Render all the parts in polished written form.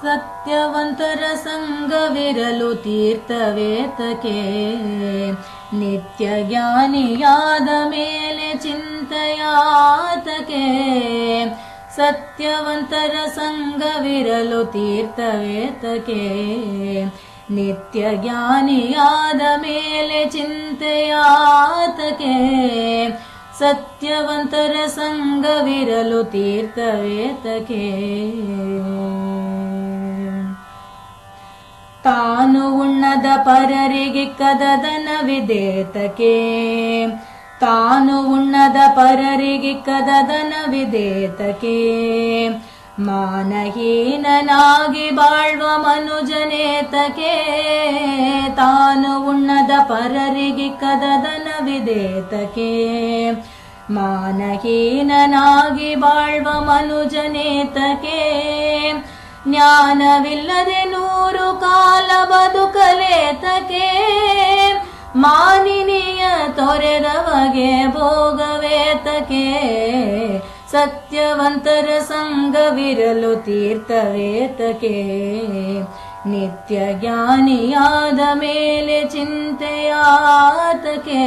ಸತ್ಯವಂತರ ಸಂಗವಿರಲು ತೀರ್ಥವೇತಕೆ ನಿತ್ಯ ಜ್ಞಾನಿಯಾದ ಮೇಲೆ ಚಿಂತೆಯಾತಕೆ ಸತ್ಯವಂತರ ಸಂಗವಿರಲು ತೀರ್ಥವೇತಕೆ ನಿತ್ಯ ಜ್ಞಾನಿಯಾದ ಮೇಲೆ ಚಿಂತೆಯಾತಕೆ ಸತ್ಯವಂತರ ಸಂಗವಿರಲು ತೀರ್ಥವೇತಕೆ ತಾನು ಉಣ್ಣದ ಪರರಿಗಿಕ್ಕದ ದನವಿದೇತಕೆ ತಾನು ಉಣ್ಣದ ಪರರಿಗಿಕ್ಕದ ದನವಿದೇತಕೆ ಮಾನಹೀನನಾಗಿ ಬಾಳ್ವ ಮನುಜನೇತಕೆ ತಾನು ಉಣ್ಣದ ಪರರಿಗಿಕ್ಕದ ದನವಿದೇತಕೆ ಮಾನಹೀನನಾಗಿ ಬಾಳ್ವ ಮನುಜನೇತಕೆ ಜ್ಞಾನವಿಲ್ಲದೆ 100 ಕಾಲ ಬದುಕಲೇತಕೆ ಮಾನಿನಿಯ ತೊರೆದವಗೆ ಭೋಗವೇತಕೆ ಸತ್ಯವಂತರ ಸಂಗವಿರಲು ತೀರ್ಥವೇತಕೆ ನಿತ್ಯ ಜ್ಞಾನಿಯಾದ ಮೇಲೆ ಚಿಂತೆಯಾತಕೆ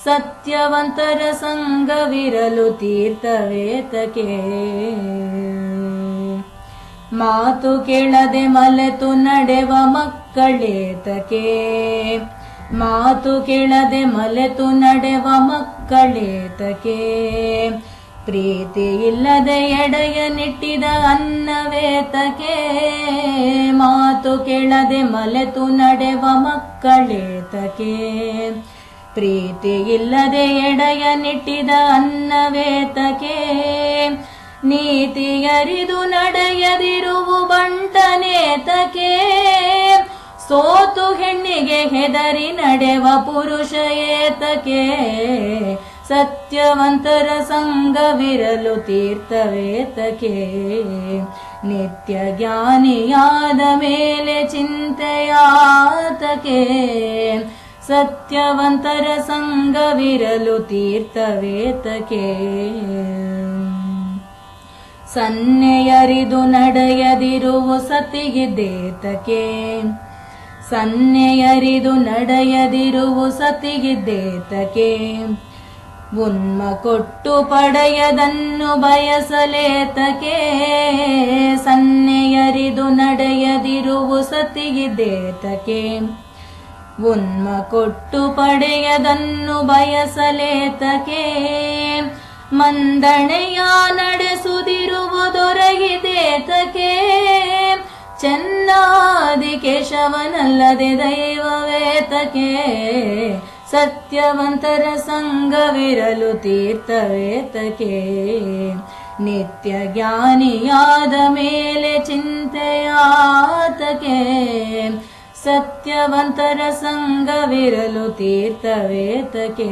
ಸತ್ಯವಂತರ ಸಂಗವಿರಲು ತೀರ್ಥವೇತಕೆ ಮಾತು ಕೇಳದೆ ಮಲೆತು ನಡೆವ ಮಕ್ಕಳೇತಕೆ ಮಾತು ಕೇಳದೆ ಮಲೆತು ನಡೆವ ಮಕ್ಕಳೇತಕೆ ಪ್ರೀತಿ ಇಲ್ಲದೆ ಎಡೆಯ ನಿಟ್ಟಿದ ಅನ್ನವೇತಕೆ ಮಾತು ಕೇಳದೆ ಮಲೆತು ನಡೆವ ಮಕ್ಕಳೇತಕೆ ಪ್ರೀತಿ ಇಲ್ಲದೆ ಎಡೆಯ ನಿಟ್ಟಿದ ಅನ್ನವೇತಕೆ ನೀತಿಯರಿದು ನಡೆಯದಿರುವು ಬಂಟನೇತಕೆ ಸೋತು ಹೆಣ್ಣಿಗೆ ಹೆದರಿ ನಡೆವ ಪುರುಷ ಏತಕೆ ಸತ್ಯವಂತರ ಸಂಗವಿರಲು ತೀರ್ಥವೇತಕೆ ನಿತ್ಯ ಜ್ಞಾನಿಯಾದ ಮೇಲೆ ಚಿಂತೆಯಾತಕೆ ಸತ್ಯವಂತರ ಸಂಗವಿರಲು ತೀರ್ಥವೇತಕೆ ಸನ್ನೆಯರಿದು ನಡೆಯದಿರುವು ಸತಿಗಿದ್ದೇತಕೆ ಸನ್ನೆಯರಿದು ನಡೆಯದಿರುವು ಸತಿಗಿದ್ದೇತಕೆ ಉನ್ಮ ಕೊಟ್ಟು ಪಡೆಯದನ್ನು ಬಯಸಲೇತಕೆ ಸನ್ನೆಯರಿದು ನಡೆಯದಿರುವು ಸತಿಗಿದ್ದೇತಕೆ ಉನ್ಮ ಕೊಟ್ಟು ಪಡೆಯದನ್ನು ಬಯಸಲೇತಕೆ ಮಂದಣೆಯ ನಡೆಸುವುದಿರುವುದೊರಗಿದೇತಕೆ ಚೆನ್ನಾದಿ ಕೇಶವನಲ್ಲದೆ ದೈವವೇತಕೆ ಸತ್ಯವಂತರ ಸಂಗವಿರಲು ತೀರ್ಥವೇತಕೆ ನಿತ್ಯ ಜ್ಞಾನಿಯಾದ ಮೇಲೆ ಚಿಂತೆಯಾತಕೆ ಸತ್ಯವಂತರ ಸಂಗವಿರಲು ತೀರ್ಥವೇತಕೆ